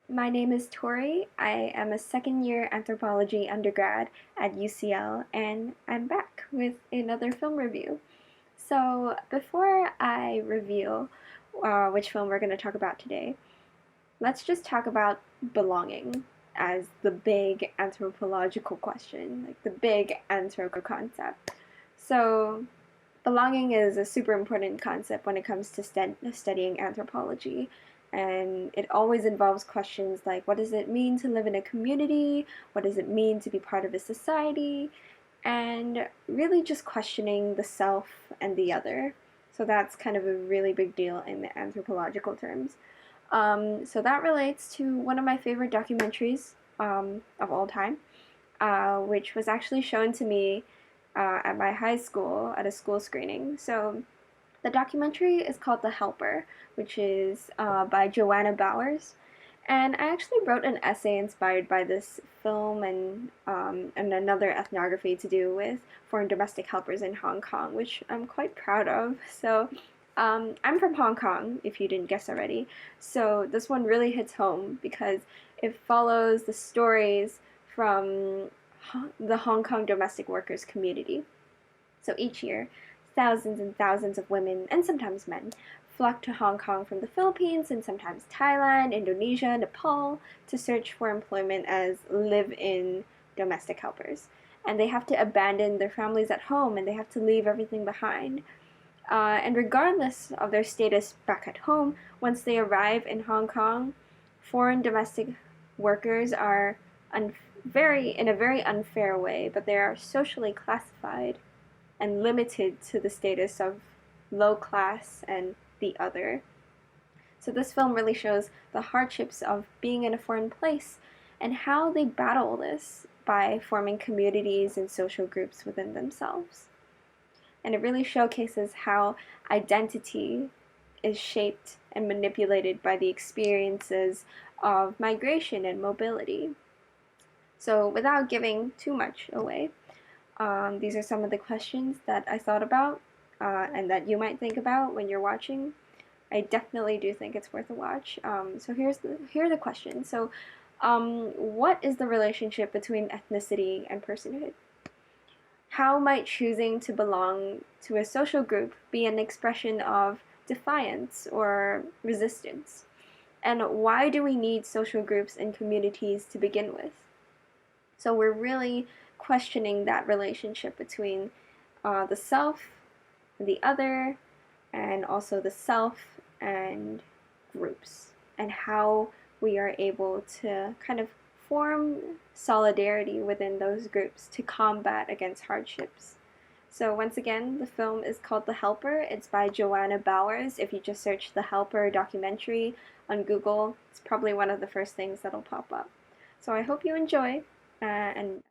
My name is Tori. I am a second-year anthropology undergrad at UCL, and I'm back with another film review. So, before I reveal which film we're going to talk about today, let's just talk about belonging as the big anthropological question, like the big anthro concept. So, belonging is a super important concept when it comes to studying anthropology. And it always involves questions like, what does it mean to live in a community? What does it mean to be part of a society? And really just questioning the self and the other. So that's kind of a really big deal in the anthropological terms. So that relates to one of my favorite documentaries of all time, which was actually shown to me at my high school at a school screening. So the documentary is called The Helper, which is by Joanna Bowers. And I actually wrote an essay inspired by this film and another ethnography to do with foreign domestic helpers in Hong Kong, which I'm quite proud of. So I'm from Hong Kong, if you didn't guess already. So this one really hits home because it follows the stories from the Hong Kong domestic workers community. So each year, thousands and thousands of women, and sometimes men, flock to Hong Kong from the Philippines and sometimes Thailand, Indonesia, Nepal to search for employment as live-in domestic helpers. And they have to abandon their families at home and they have to leave everything behind. And regardless of their status back at home, once they arrive in Hong Kong, foreign domestic workers are in a very unfair way, but they are socially classified and limited to the status of low class and the other. So this film really shows the hardships of being in a foreign place and how they battle this by forming communities and social groups within themselves. And it really showcases how identity is shaped and manipulated by the experiences of migration and mobility. So without giving too much away, these are some of the questions that I thought about and that you might think about when you're watching. I definitely do think it's worth a watch. So here are the questions. So, what is the relationship between ethnicity and personhood? How might choosing to belong to a social group be an expression of defiance or resistance? And why do we need social groups and communities to begin with? So we're really questioning that relationship between the self and the other, and also the self and groups, and how we are able to kind of form solidarity within those groups to combat against hardships. So once again, the film is called The Helper. It's by Joanna Bowers. If you just search The Helper documentary on Google, it's probably one of the first things that'll pop up. So I hope you enjoy, and